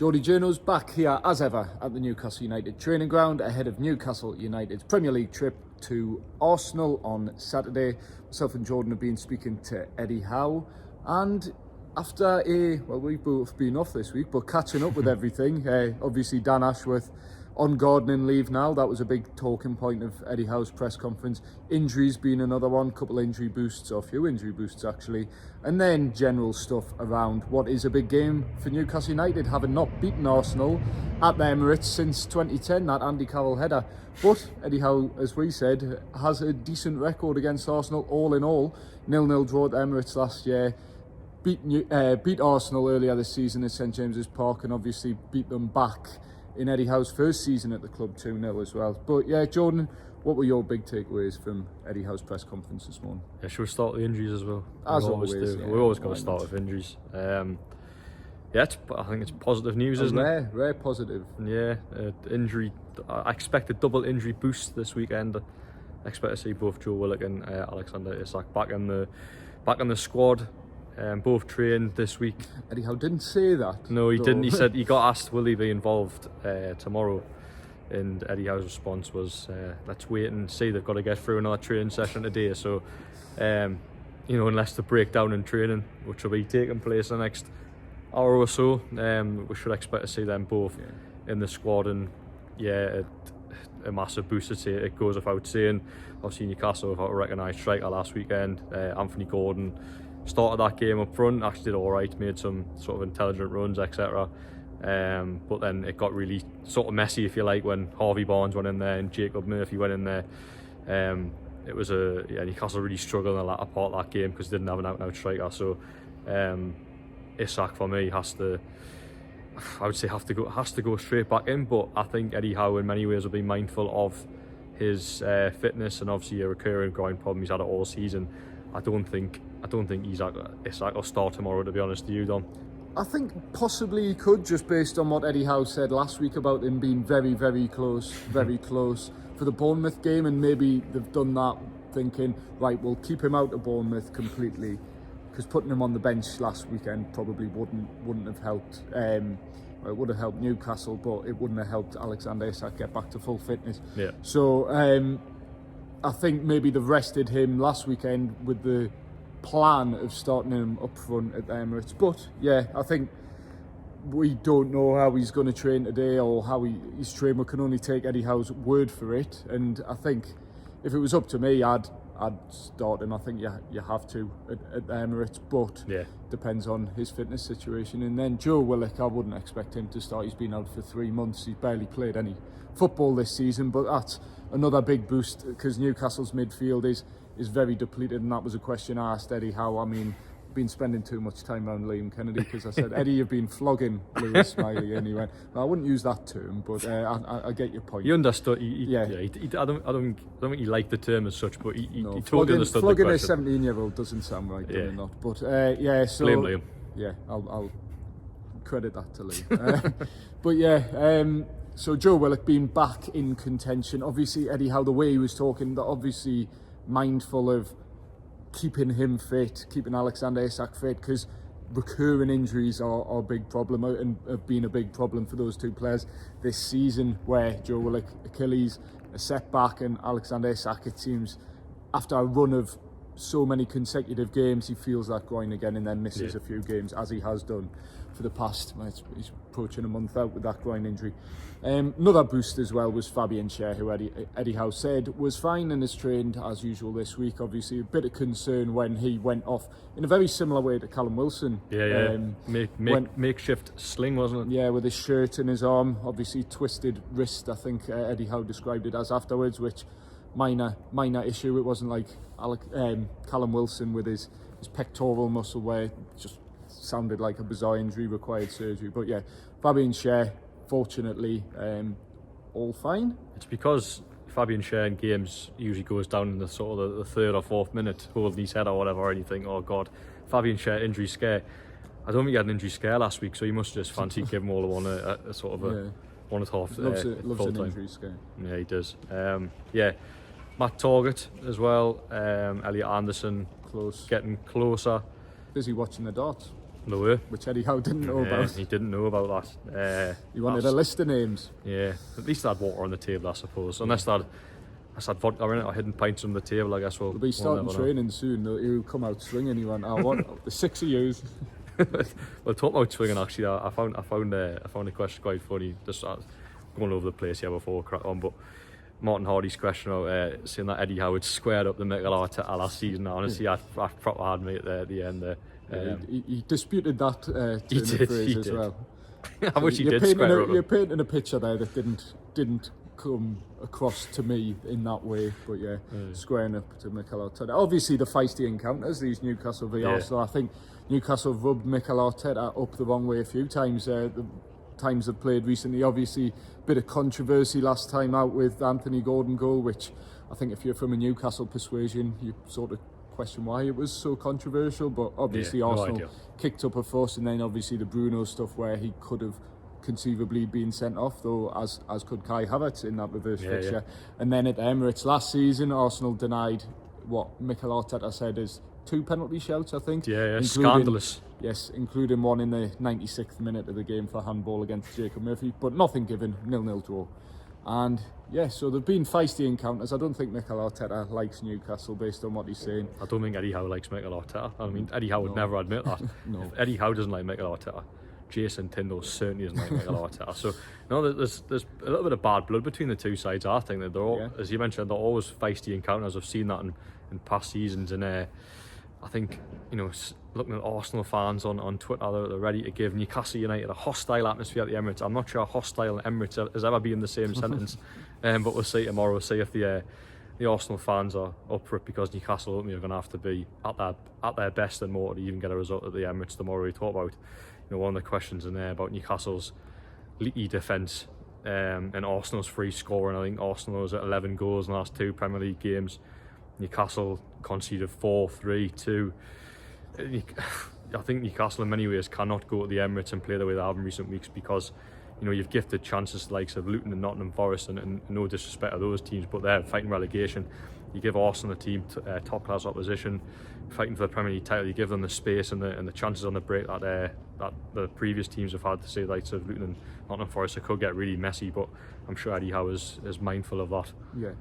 Geordie Journo's back here as ever at the Newcastle United training ground ahead of Newcastle United's Premier League trip to Arsenal on Saturday. Myself and Jordan have been speaking to Eddie Howe, and after we've both been off this week, but catching up with everything, obviously Dan Ashworth on gardening leave now. That was a big talking point of Eddie Howe's press conference. Injuries being another one, couple injury boosts, or a few injury boosts actually. And then general stuff around what is a big game for Newcastle United, having not beaten Arsenal at the Emirates since 2010, that Andy Carroll header. But Eddie Howe, as we said, has a decent record against Arsenal all in all. 0-0 draw at the Emirates last year. Beat Arsenal earlier this season at St James's Park, and obviously beat them back in Eddie Howe's first season at the club 2-0 as well. But yeah, Jordan, what were your big takeaways from Eddie Howe's press conference this morning? Yeah, should we start with the injuries as well? As always, do. We're always going to start with injuries. I think it's positive news, isn't it? Rare positive. Yeah, injury. I expect a double injury boost this weekend. I expect to see both Joe Willock and Alexander Isak back in the squad. Both trained this week. Eddie Howe didn't say that. No, he didn't. He said he got asked, will he be involved tomorrow? And Eddie Howe's response was, let's wait and see. They've got to get through another training session today. So, unless the breakdown in training, which will be taking place in the next hour or so, we should expect to see them both in the squad. And a massive boost. It goes without saying. Obviously, Newcastle without a recognised striker last weekend. Anthony Gordon started that game up front, actually did alright, made some sort of intelligent runs, etc. But then it got really sort of messy, if you like, when Harvey Barnes went in there and Jacob Murphy went in there. It was Newcastle really struggled in the latter part of that game because they didn't have an out-and-out striker. So Isak for me has to go straight back in. But I think Eddie Howe in many ways will be mindful of his fitness and obviously a recurring groin problem he's had it all season. I don't think Isak will start tomorrow, to be honest with you, Dom. I think possibly he could, just based on what Eddie Howe said last week about him being very, very close for the Bournemouth game, and maybe they've done that thinking, right, we'll keep him out of Bournemouth completely, because putting him on the bench last weekend probably wouldn't have helped. It would have helped Newcastle, but it wouldn't have helped Alexander Isak get back to full fitness. Yeah. So I think maybe they've rested him last weekend with the plan of starting him up front at the Emirates. But yeah, I think we don't know how he's going to train today or how he's trained. We can only take Eddie Howe's word for it. And I think if it was up to me, I'd start him. I think you have to at the Emirates, but depends on his fitness situation. And then Joe Willock, I wouldn't expect him to start. He's been out for 3 months. He's barely played any football this season, but that's another big boost because Newcastle's midfield is very depleted, and that was a question I asked Eddie Howe. I mean, I've been spending too much time around Liam Kennedy because I said, Eddie, you've been flogging Lewis Smiley, and he went, well, I wouldn't use that term, but I get your point. You understood. I don't think he liked the term as such, but he totally understood flogging the question. Flogging a 17-year-old doesn't sound right, does it not? But so blame Liam. Yeah, I'll credit that to Liam. So Joe Willock being back in contention. Obviously, Eddie Howe, the way he was talking, that obviously mindful of keeping him fit, keeping Alexander Isak fit, because recurring injuries are a big problem and have been a big problem for those two players this season, where Joe Willock, Achilles, a setback, and Alexander Isak, it seems, after a run of so many consecutive games, he feels that groin again and then misses a few games, as he has done for the past, he's approaching a month out with that groin injury. Another boost as well was Fabian Schar, who Eddie Howe said was fine and has trained as usual this week. Obviously a bit of concern when he went off in a very similar way to Callum Wilson. Makeshift sling, wasn't it? Yeah, with his shirt in his arm, obviously twisted wrist, I think Eddie Howe described it as afterwards, which minor issue. It wasn't like Callum Wilson with his pectoral muscle, where it just sounded like a bizarre injury, required surgery. But yeah, Fabian Schar, fortunately, all fine. It's because Fabian Schar in games usually goes down in the sort of the third or fourth minute, holding his head or whatever, and you think, oh God, Fabian Schar injury scare. I don't think he had an injury scare last week, so he must just fancy give them all a sort of a 1.5. Loves an injury scare. Yeah, he does. Matt Targett as well. Elliot Anderson getting closer. Busy watching the darts. They were. which Eddie Howe didn't know about. He didn't know about that. He wanted a list of names. Yeah, at least they had water on the table, I suppose. Unless they had vodka in it or hidden pints on the table, I guess we'll be starting training soon. He'll come out swinging. He went, I want the 6 of yous. Well, talking about swinging, actually, I found the question quite funny. Just going over the place here before we crack on, but Martin Hardy's question about saying that Eddie Howe squared up the Mikel Arteta last season. Honestly, I proper had me at the end there. He disputed that turn of phrase as well. I wish he did square up. You're painting a picture there that didn't come across to me in that way, but yeah, squaring up to Mikel Arteta. Obviously, the feisty encounters, these Newcastle v Arsenal. I think Newcastle rubbed Mikel Arteta up the wrong way a few times. The times they've played recently, obviously, bit of controversy last time out with Anthony Gordon goal, which I think if you're from a Newcastle persuasion, you sort of question why it was so controversial. But obviously, Arsenal kicked up a fuss, and then obviously the Bruno stuff where he could have conceivably been sent off, though as could Kai Havertz in that reverse fixture. And then at the Emirates last season, Arsenal denied what Mikel Arteta said is 2 penalty shouts, I think. Scandalous. Yes, including one in the 96th minute of the game for handball against Jacob Murphy, but nothing given, 0-0 draw. And yeah, so there've been feisty encounters. I don't think Mikel Arteta likes Newcastle based on what he's saying. I don't think Eddie Howe likes Mikel Arteta. I mean, Eddie Howe would never admit that. No. If Eddie Howe doesn't like Mikel Arteta, Jason Tyndall certainly doesn't like Mikel Arteta. So, no, there's a little bit of bad blood between the two sides. I think that they're all, as you mentioned, they're always feisty encounters. I've seen that in past seasons, and I think, looking at Arsenal fans on Twitter, they're ready to give Newcastle United a hostile atmosphere at the Emirates. I'm not sure hostile and Emirates has ever been in the same sentence, but we'll see tomorrow. We'll see if the Arsenal fans are up for it, because Newcastle ultimately are going to have to be at their best and more to even get a result at the Emirates tomorrow. We talk about one of the questions in there about Newcastle's leaky defence and Arsenal's free scoring. I think Arsenal was at 11 goals in the last 2 Premier League games. Newcastle conceded 4, 3, 2. I think Newcastle in many ways cannot go to the Emirates and play the way they have in recent weeks, because you've gifted chances to the likes of Luton and Nottingham Forest, and no disrespect to those teams, but they're fighting relegation. You give Arsenal a team top class opposition fighting for the Premier League title. You give them the space and the chances on the break that the previous teams have had, to say the likes of Luton and Nottingham Forest. It could get really messy, but I'm sure Eddie Howe is mindful of that. Yeah.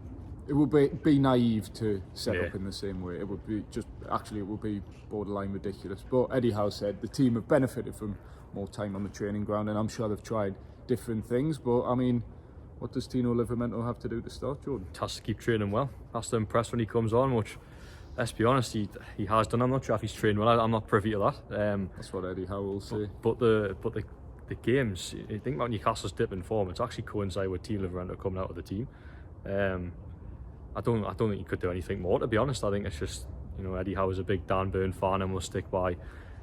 It would be naive to set up in the same way. It would be it would be borderline ridiculous. But Eddie Howe said the team have benefited from more time on the training ground, and I'm sure they've tried different things. But I mean, what does Tino Lio have to do to start, Jordan? Has to keep training well. Has to impress when he comes on, which, let's be honest, he has done. I'm not sure if he's trained well. I'm not privy to that. That's what Eddie Howe will say. But the games, you think about Newcastle's dip in form, it's actually coincided with Tino Lio coming out of the team. I don't think he could do anything more, to be honest. I think it's just, Eddie Howe is a big Dan Burn fan and will stick by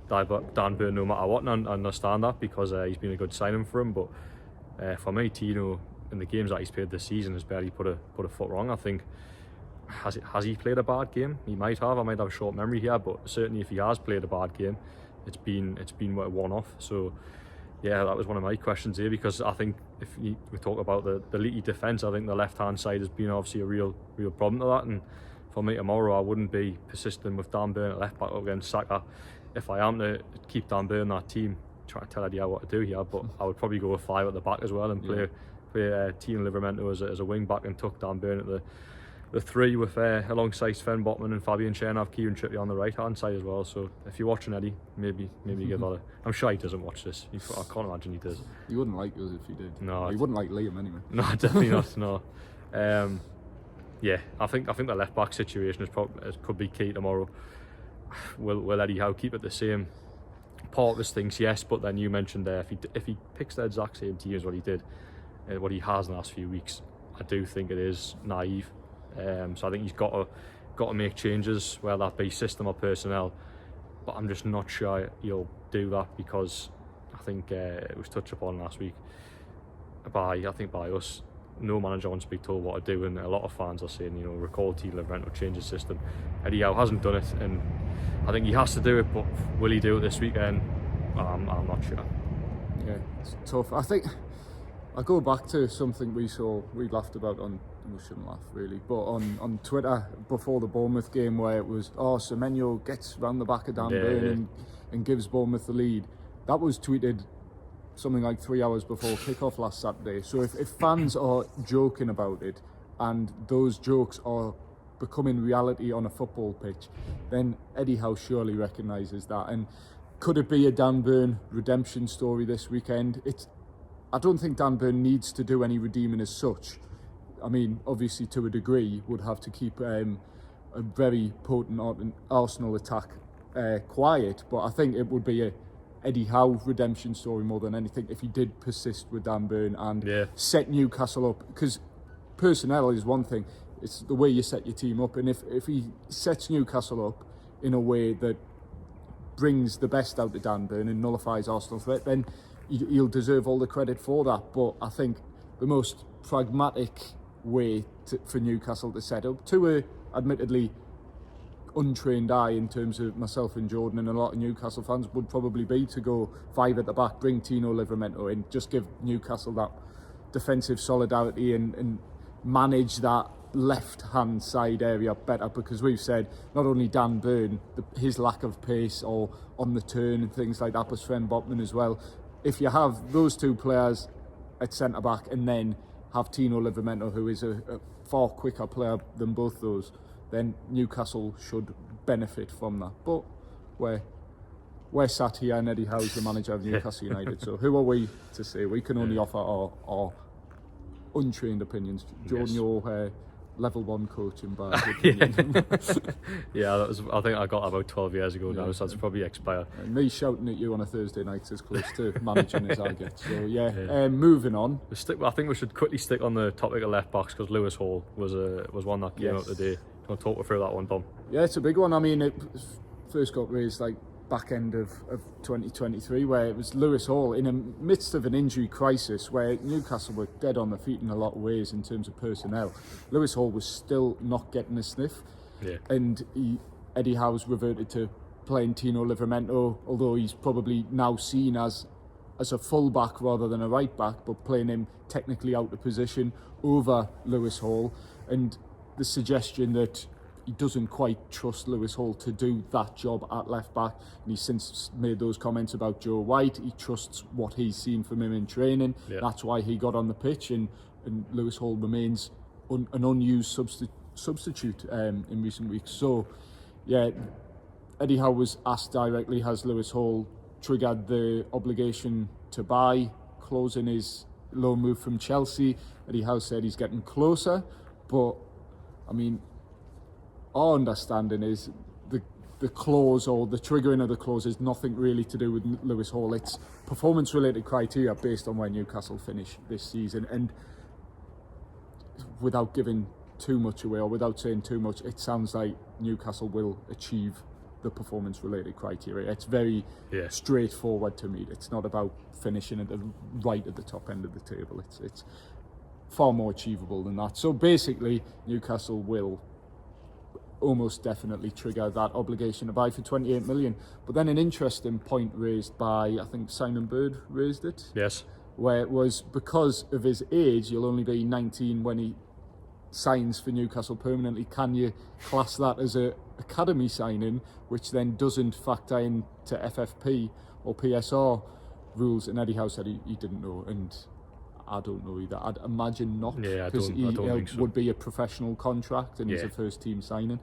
Dan Burn no matter what, and I understand that, because he's been a good signing for him. But for me, Tino, in the games that he's played this season, has barely put a foot wrong. I think, has he played a bad game? He might have. I might have a short memory here, but certainly if he has played a bad game, it's been a one-off. So yeah, that was one of my questions here, because I think if we talk about the leaky defence, I think the left-hand side has been obviously a real problem to that. And for me tomorrow, I wouldn't be persistent with Dan Burn at left back up against Saka. If I am to keep Dan Burn that team, try to tell Eddie what to do here, but I would probably go with 5 at the back as well, and play Tino Lio as a wing back, and tuck Dan Burn at the 3 with alongside Sven Botman and Fabian Schar, and have Kieran Trippier on the right hand side as well. So if you're watching Eddie, maybe give that I'm sure he doesn't watch this. I can't imagine he does. He wouldn't like us if he did. No, he wouldn't like Liam anyway. No, definitely not. No. I think the left back situation could be key tomorrow. Will Eddie Howe keep it the same? Part of his things, yes, but then you mentioned there, if he picks the exact same team as what he did, what he has in the last few weeks, I do think it is naive. So I think he's got to make changes, whether that be system or personnel. But I'm just not sure he'll do that, because I think it was touched upon last week by us. No manager wants to be told what to do, and a lot of fans are saying, recall Tino Lio, change the system. Eddie Howe hasn't done it, and I think he has to do it, but will he do it this weekend? I'm not sure. Yeah, it's tough. I think I go back to something we laughed about we shouldn't laugh really, but on Twitter before the Bournemouth game, where it was, Semenyo gets round the back of Dan Burn and and gives Bournemouth the lead. That was tweeted something like 3 hours before kick-off last Saturday. So if fans are joking about it and those jokes are becoming reality on a football pitch, then Eddie Howe surely recognises that. And could it be a Dan Burn redemption story this weekend? I don't think Dan Burn needs to do any redeeming as such. I mean, obviously to a degree, would have to keep a very potent Arsenal attack quiet, but I think it would be a Eddie Howe redemption story more than anything if he did persist with Dan Burn and set Newcastle up. Because personnel is one thing, it's the way you set your team up, and if he sets Newcastle up in a way that brings the best out of Dan Burn and nullifies Arsenal threat, then he'll deserve all the credit for that. But I think the most pragmatic way for Newcastle to set up, to a admittedly untrained eye in terms of myself and Jordan and a lot of Newcastle fans, would probably be to go 5 at the back, bring Tino Lio in, just give Newcastle that defensive solidarity and manage that left-hand side area better, because we've said not only Dan Burn, his lack of pace or on the turn and things like that, but Sven Botman as well. If you have those two players at centre-back and then have Tino Lio, who is a far quicker player than both those, then Newcastle should benefit from that. But we're sat here and Eddie Howe's the manager of Newcastle United, so who are we to say? We can only offer our untrained opinions. Jordan, your level 1 coaching by opinion. I think I got that about 12 years ago now, so that's probably expired. And me shouting at you on a Thursday night is close to managing as I get. So moving on. I think we should quickly stick on the topic of left backs, because Lewis Hall was one that came out today. Do you want to talk through that one, Dom? Yeah, it's a big one. I mean, it first got raised like back end of 2023, where it was Lewis Hall in the midst of an injury crisis where Newcastle were dead on their feet in a lot of ways in terms of personnel. Lewis Hall was still not getting a sniff, and Eddie Howe's reverted to playing Tino Lio, although he's probably now seen as a full back rather than a right back, but playing him technically out of position over Lewis Hall, and the suggestion that he doesn't quite trust Lewis Hall to do that job at left back, and he's since made those comments about Joe White. He trusts what he's seen from him in training. That's why he got on the pitch, and Lewis Hall remains an unused substitute in recent weeks. So Eddie Howe was asked directly, has Lewis Hall triggered the obligation to buy, closing his loan move from Chelsea? Eddie Howe said he's getting closer, but I mean, our understanding is the clause or the triggering of the clause is nothing really to do with Lewis Hall. It's performance-related criteria based on where Newcastle finish this season. And without giving too much away or without saying too much, it sounds like Newcastle will achieve the performance-related criteria. It's very straightforward to me. It's not about finishing at the top end of the table. It's far more achievable than that. So basically, Newcastle will almost definitely trigger that obligation to buy for 28 million. But then an interesting point raised by, I think Simon Bird raised it. Yes. Where it was because of his age, he'll only be 19 when he signs for Newcastle permanently. Can you class that as a academy signing, which then doesn't factor into FFP or PSR rules? And Eddie Howe said he didn't know, and I don't know either. I'd imagine not, because I don't think so. Would be a professional contract and he's a first team signing.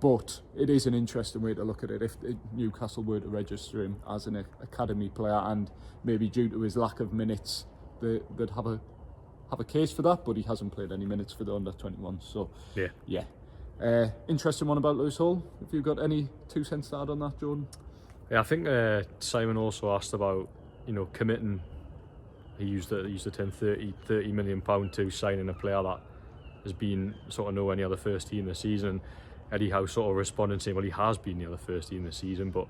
But it is an interesting way to look at it. If Newcastle were to register him as an academy player, and maybe due to his lack of minutes, they'd have a case for that. But he hasn't played any minutes for the under 21. So interesting one about Lewis Hall. Have you got any 2 cents to add on that, Jordan? Yeah, I think Simon also asked about committing. He used the term £30 million to signing a player that has been sort of nowhere near the first team this season. Eddie Howe sort of responded saying, well, he has been near the first team this season, but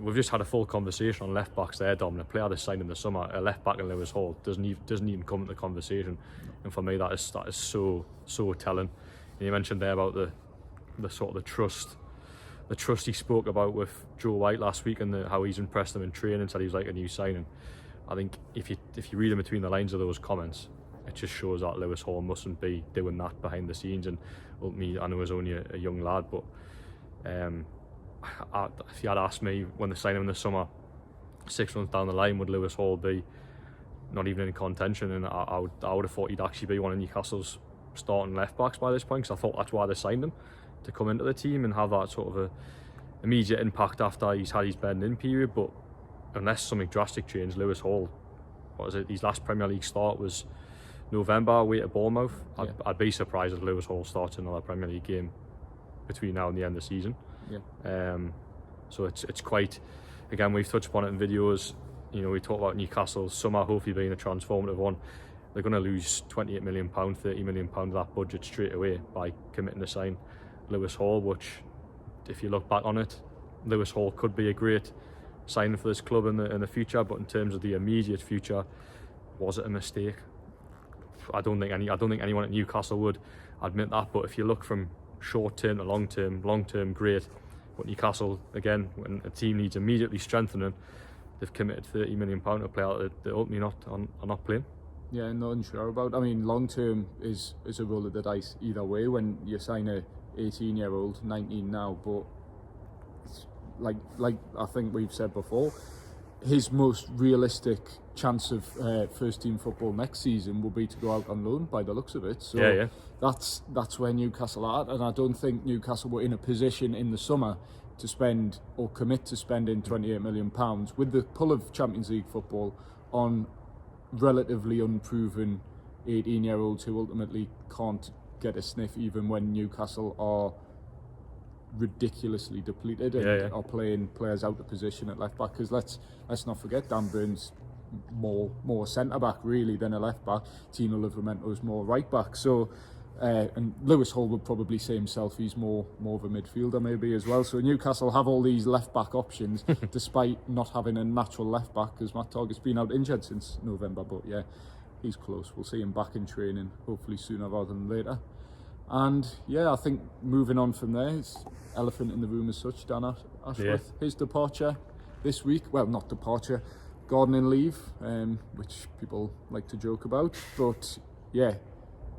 we've just had a full conversation on left backs there, Dom. A player that's signed in the summer, a left back in Lewis Hall, doesn't even come into the conversation. And for me, that is so telling. And you mentioned there about the sort of the trust he spoke about with Joe White last week, and how he's impressed him in training, said he's like a new signing. I think if you read in between the lines of those comments, it just shows that Lewis Hall mustn't be doing that behind the scenes. And I know he's only a young lad, but if you had asked me when they signed him in the summer, 6 months down the line, would Lewis Hall be not even in contention? And I would have thought he'd actually be one of Newcastle's starting left backs by this point, because I thought that's why they signed him, to come into the team and have that sort of a immediate impact after he's had his bedding in period. But unless something drastic changed, Lewis Hall, what was it, his last Premier League start was November away at Bournemouth. I'd be surprised if Lewis Hall starts another Premier League game between now and the end of the season. So it's quite, again, we've touched upon it in videos, you know, we talk about Newcastle summer hopefully being a transformative one. They're going to lose £28 million, £30 million of that budget straight away by committing to sign Lewis Hall, which, if you look back on it, Lewis Hall could be a great signing for this club in the future, but in terms of the immediate future, was it a mistake? I don't think anyone at Newcastle would admit that. But if you look from short term to long term, great. But Newcastle, again, when a team needs immediately strengthening, they've committed £30 million to a player that they ultimately are not playing. Yeah, not unsure about. I mean, long term is a roll of the dice either way when you sign a 18-year-old, 19 now, but it's like I think we've said before, his most realistic chance of first team football next season will be to go out on loan by the looks of it. So that's where Newcastle are at, and I don't think Newcastle were in a position in the summer to spend or commit to spending £28 million with the pull of Champions League football on relatively unproven 18-year-olds who ultimately can't get a sniff even when Newcastle are ridiculously depleted and are playing players out of position at left back. Because let's not forget, Dan Burns more centre back really than a left back. Tino Lio is more right back. So and Lewis Hall would probably say himself he's more of a midfielder maybe as well. So Newcastle have all these left back options despite not having a natural left back, because Matt Targett's been out injured since November. But yeah, he's close. We'll see him back in training hopefully sooner rather than later. And yeah, I think moving on from there, it's elephant in the room as such, Dan Ashworth. His departure this week, well, not departure, gardening leave, which people like to joke about. But yeah,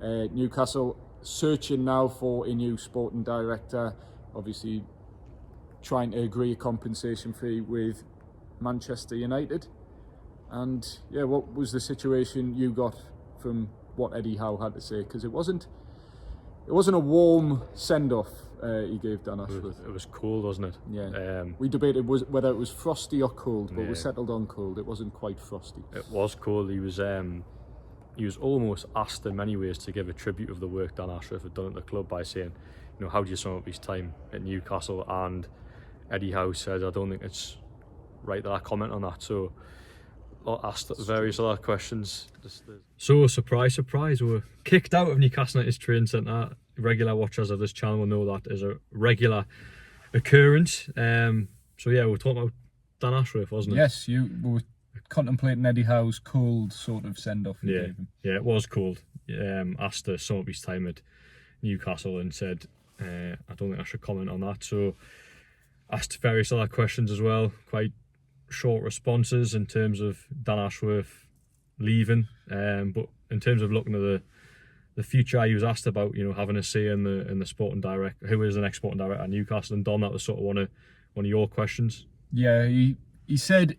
Newcastle searching now for a new sporting director, obviously trying to agree a compensation fee with Manchester United. And yeah, what was the situation you got from what Eddie Howe had to say? Because it wasn't a warm send-off he gave Dan Ashworth. It was cold, wasn't it? Yeah. We debated whether it was frosty or cold, but we settled on cold. It wasn't quite frosty. It was cold. He was almost asked in many ways to give a tribute of the work Dan Ashworth had done at the club by saying, you know, how do you sum up his time at Newcastle? And Eddie Howe said, I don't think it's right that I comment on that. So asked various other questions. So surprise, we were kicked out of Newcastle United's training centre. Regular watchers of this channel will know that is a regular occurrence. So yeah, we were talking about Dan Ashworth, wasn't it? Yes, we were contemplating Eddie Howe's cold sort of send-off. Yeah, it was cold. Asked to sum up his time at Newcastle and said, I don't think I should comment on that. So asked various other questions as well, quite short responses in terms of Dan Ashworth leaving, but in terms of looking at the future, he was asked about, you know, having a say in the sporting director, who is the next sporting director at Newcastle, and Don, that was sort of one of your questions. Yeah, he said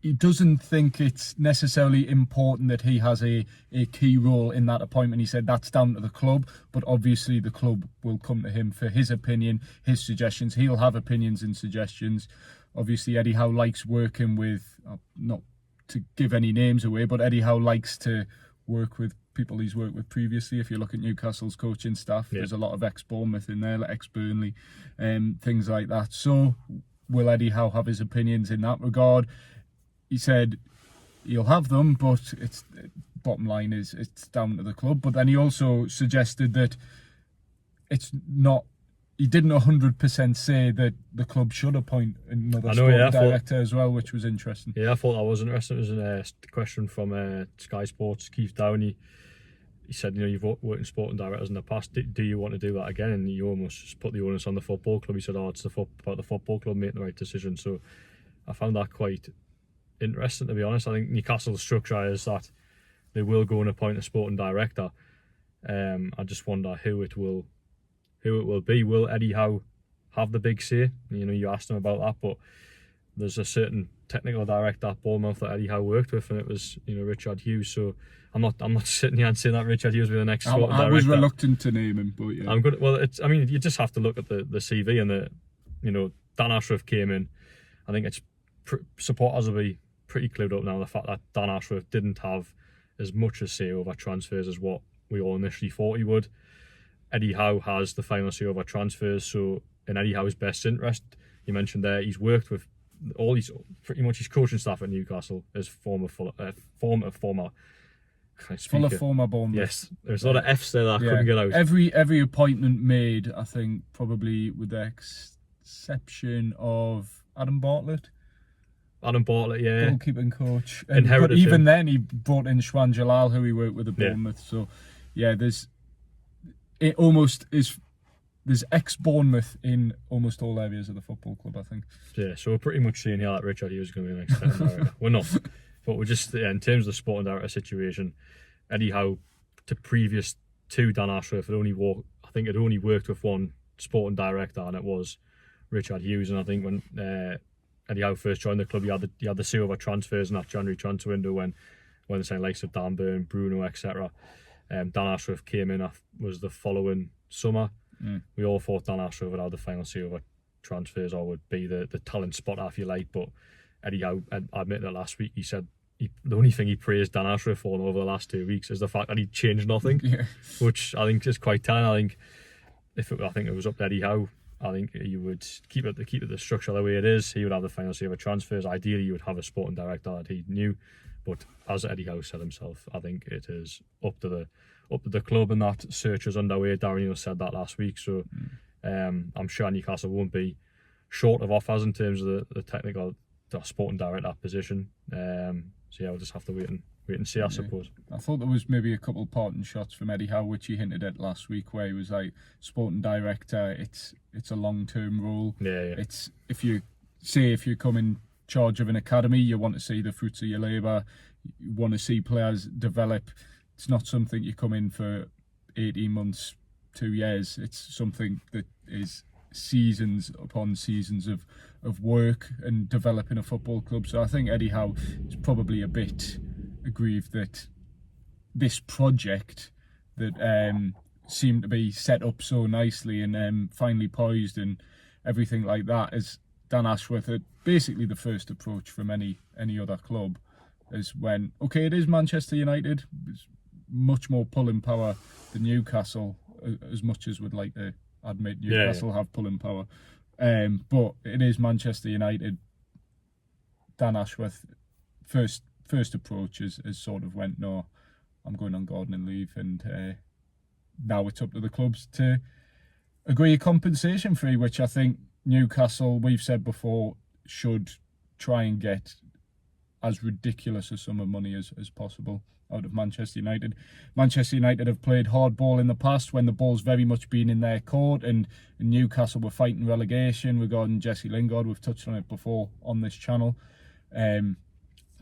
he doesn't think it's necessarily important that he has a key role in that appointment. He said that's down to the club, but obviously the club will come to him for his opinion, his suggestions. He'll have opinions and suggestions. Obviously, Eddie Howe likes working with, not to give any names away, but Eddie Howe likes to work with people he's worked with previously. If you look at Newcastle's coaching staff, there's a lot of ex-Bournemouth in there, like ex-Burnley, things like that. So will Eddie Howe have his opinions in that regard? He said he'll have them, but it's bottom line is it's down to the club. But then he also suggested that it's not, he didn't 100% say that the club should appoint another sporting director as well, which was interesting. Yeah, I thought that was interesting. It was a question from Sky Sports, Keith Downey. He said, you know, you've worked in sporting directors in the past. Do you want to do that again? And you almost just put the onus on the football club. He said, it's about the football club making the right decision. So I found that quite interesting, to be honest. I think Newcastle's structure is that they will go and appoint a sporting director. I just wonder who it will be. Will Eddie Howe have the big say. You know, you asked him about that, but there's a certain technical director at Bournemouth that Eddie Howe worked with, and it was, you know, Richard Hughes. So I'm not sitting here and saying that Richard Hughes will be the next sporting director. I was reluctant to name him, but yeah. I'm good. Well, I mean, you just have to look at the CV and you know, Dan Ashworth came in. I think supporters will be pretty clued up now, the fact that Dan Ashworth didn't have as much a say over transfers as what we all initially thought he would. Eddie Howe has the final say over transfers, so in Eddie Howe's best interest, you mentioned there, he's worked with pretty much his coaching staff at Newcastle as former Bournemouth. Yes, there's a lot of F's there that I couldn't get out. Every appointment made, I think, probably with the exception of Adam Bartlett, yeah, goalkeeping coach. But even then, he brought in Shwan Jalal, who he worked with at Bournemouth. So, yeah, there's ex-Bournemouth in almost all areas of the football club, I think. Yeah, so we're pretty much saying here that Richard Hughes is going to be the next sporting director. We're not, but we're just, in terms of the sporting director situation, Eddie Howe, previous to Dan Ashworth, had only worked with one sporting director, and it was Richard Hughes. And I think when Eddie Howe first joined the club, he had the say over transfers in that January transfer window when the same likes of Dan Burn, Bruno, etc. Dan Ashworth came in, was the following summer. We all thought Dan Ashworth would have the final say over transfers, or would be the talent spotter, if you like. But Eddie Howe, I admitted that last week, he said the only thing he praised Dan Ashworth for over the last 2 weeks is the fact that he changed nothing, which I think is quite telling. I think if it was up to Eddie Howe, I think he would keep it the structure the way it is. He would have the final say over transfers. Ideally, he would have a sporting director that he knew. But as Eddie Howe said himself, I think it is up to the club, and that search is underway. Darren Neal said that last week. So I'm sure Newcastle won't be short of offers in terms of the technical sporting director position. So yeah, we'll just have to wait and see, I suppose. I thought there was maybe a couple of parting shots from Eddie Howe, which he hinted at last week, where he was like, sporting director, it's a long-term role. Yeah. It's if you come in charge of an academy, you want to see the fruits of your labour, you want to see players develop. It's not something you come in for 18 months, 2 years. It's something that is seasons upon seasons of work and developing a football club. So I think Eddie Howe is probably a bit aggrieved that this project that seemed to be set up so nicely and finally poised and everything like that, as Dan Ashworth had basically the first approach from any other club, is when, okay, it is Manchester United, it's much more pulling power than Newcastle, as much as we'd like to admit Newcastle have pulling power, but it is Manchester United. Dan Ashworth first approach is sort of went, no, I'm going on gardening leave, and now it's up to the clubs to agree a compensation fee, which I think Newcastle, we've said before, should try and get as ridiculous a sum of money as possible out of Manchester United. Manchester United have played hardball in the past when the ball's very much been in their court, and Newcastle were fighting relegation regarding Jesse Lingard. We've touched on it before on this channel.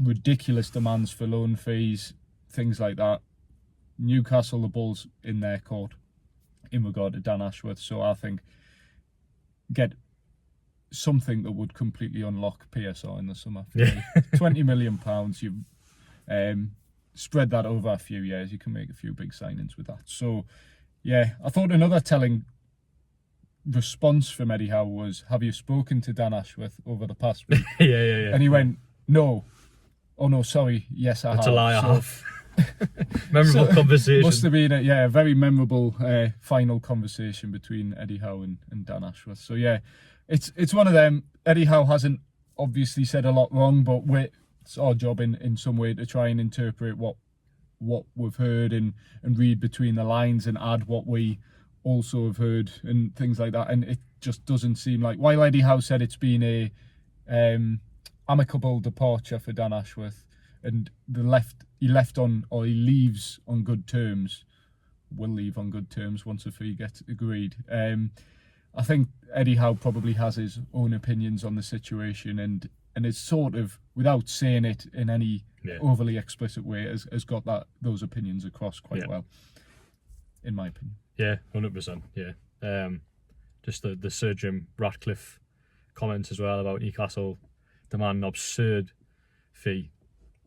Ridiculous demands for loan fees, things like that. Newcastle, the ball's in their court in regard to Dan Ashworth. So I think get something that would completely unlock PSR in the summer. £20 million, you spread that over a few years, you can make a few big signings with that. So yeah, I thought another telling response from Eddie Howe was, have you spoken to Dan Ashworth over the past week? Yeah. And he went, no. Oh no, sorry, yes I have. That's a lie, I have. Memorable conversation. Must have been a very memorable final conversation between Eddie Howe and Dan Ashworth. So yeah, it's one of them. Eddie Howe hasn't obviously said a lot wrong, but it's our job in some way to try and interpret what we've heard and read between the lines and add what we also have heard and things like that. And it just doesn't seem like, while Eddie Howe said it's been a amicable departure for Dan Ashworth, and he leaves on good terms, will leave on good terms once a fee gets agreed. I think Eddie Howe probably has his own opinions on the situation, and it's sort of, without saying it in any overly explicit way, has got those opinions across quite well, in my opinion. Yeah, 100%. Yeah. just the Sir Jim Ratcliffe comments as well about Newcastle demanding an absurd fee.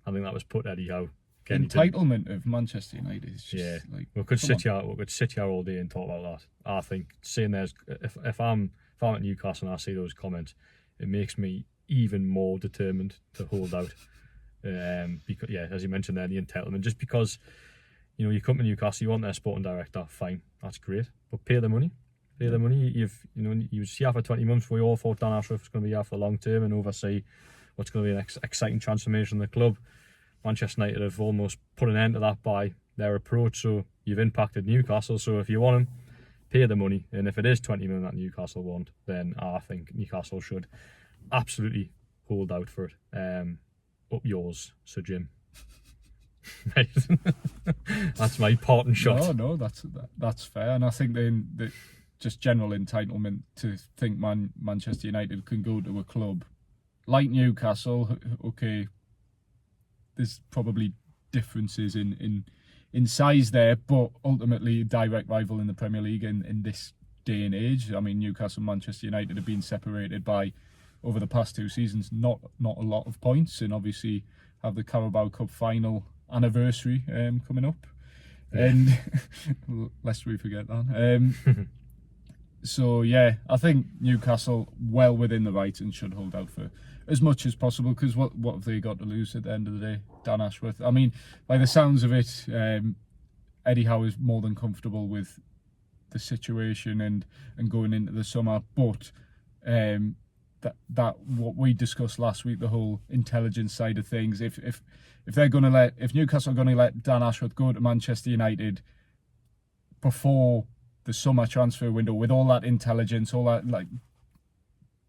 I think that was put Eddie Howe. Again, entitlement of Manchester United is just we could sit here all day and talk about that. I think seeing there's if I'm at Newcastle and I see those comments, it makes me even more determined to hold out. Because as you mentioned there, the entitlement, just because you come to Newcastle, you want their sporting director, fine, that's great, but pay the money. Pay the money. You was here for 20 months. We all thought Dan Ashworth was going to be here for the long term and oversee what's going to be an exciting transformation in the club. Manchester United have almost put an end to that by their approach, so you've impacted Newcastle. So if you want them, pay the money, and if it is 20 million that Newcastle want, then I think Newcastle should absolutely hold out for it. Up yours, Sir Jim. That's my parting shot. No, that's fair, and I think the just general entitlement to think Manchester United can go to a club like Newcastle. Okay, there's probably differences in size there, but ultimately direct rival in the Premier League in this day and age. I mean, Newcastle and Manchester United have been separated by, over the past 2 seasons, not a lot of points, and obviously have the Carabao Cup final anniversary coming up, and lest we forget that. So yeah, I think Newcastle well within the right and should hold out for as much as possible, because what have they got to lose at the end of the day? Dan Ashworth. I mean, by the sounds of it, Eddie Howe is more than comfortable with the situation and going into the summer, but that what we discussed last week, the whole intelligence side of things, if Newcastle are going to let Dan Ashworth go to Manchester United before the summer transfer window, with all that intelligence, all that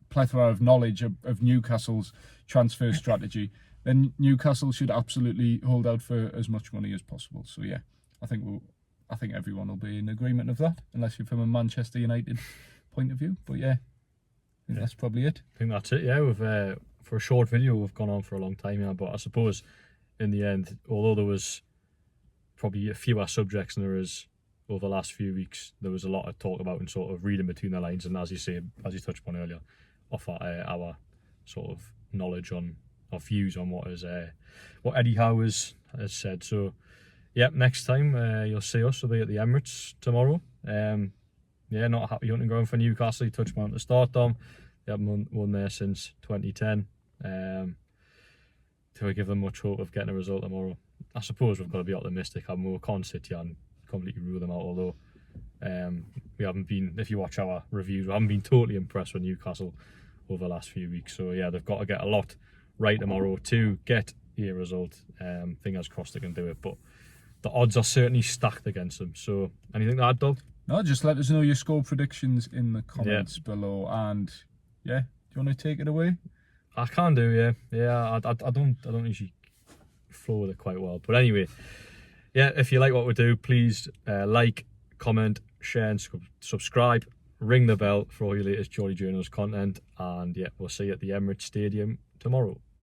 plethora of knowledge of Newcastle's transfer strategy, then Newcastle should absolutely hold out for as much money as possible. So yeah, I think everyone will be in agreement of that, unless you're from a Manchester United point of view. But yeah, I think that's probably it. I think that's it. Yeah, we've for a short video, we've gone on for a long time now, but I suppose in the end, although there was probably a fewer subjects than there is over the last few weeks, there was a lot of talk about and sort of reading between the lines, and as you touched upon earlier, offer our sort of knowledge on, our views on what Eddie Howe has said. So yeah, next time you'll see us, we'll be at the Emirates tomorrow. Not a happy hunting ground for Newcastle. You touched on at the start, Dom. They haven't won there since 2010. Do I give them much hope of getting a result tomorrow? I suppose we've got to be optimistic. We can't sit here and completely rule them out, although we haven't been, if you watch our reviews, we haven't been totally impressed with Newcastle over the last few weeks. So yeah, they've got to get a lot right tomorrow to get a result. Fingers crossed they can do it, but the odds are certainly stacked against them. So anything to add, Doug? No, just let us know your score predictions in the comments below, and yeah, do you want to take it away? I can do, yeah. I don't usually flow with it quite well, but anyway, yeah. If you like what we do, please like, comment, share, and subscribe. Ring the bell for all your latest Jolly Journos content, and yeah, we'll see you at the Emirates Stadium tomorrow.